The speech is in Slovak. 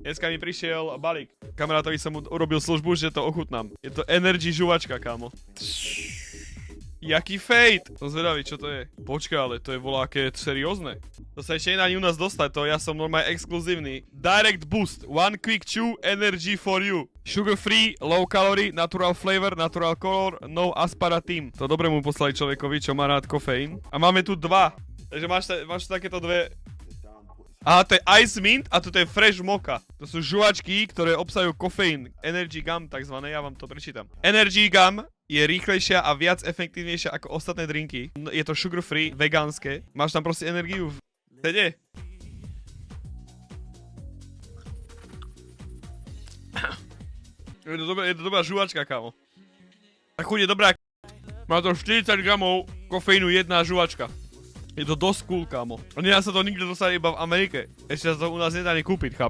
Dneska mi prišiel balík. Kamarátovi som mu urobil službu, že to ochutnám. Je to energy žuvačka, kámo. Jaký fejt! Som zvedavý, čo to je. Počkaj, ale to je voláke seriózne. To sa ešte nedá ani u nás dostať, to ja som normálne exkluzívny. Direct Boost, one quick chew, energy for you. Sugar free, low calorie, natural flavor, natural color, no aspartame. To dobre mu poslali človekovi, čo má rád kofeín. A máme tu dva. Takže máš takéto dve. Aha, to je Ice Mint a toto je Fresh Mocha. To sú žuvačky, ktoré obsahujú kofeín. Energy Gum takzvané, ja vám to prečítam. Energy Gum je rýchlejšia a viac efektívnejšia ako ostatné drinky. Je to sugar free, vegánske. Máš tam proste energiu v sede. Je to dobrá žuvačka, kámo. A chuť je dobrá. Má to 40 gramov kofeínu jedna žuvačka. Je to dosť cool, kámo. A nedá sa to nikde dostať iba v Amerike. Ešte sa to u nás nedá ani kúpiť, chápeš?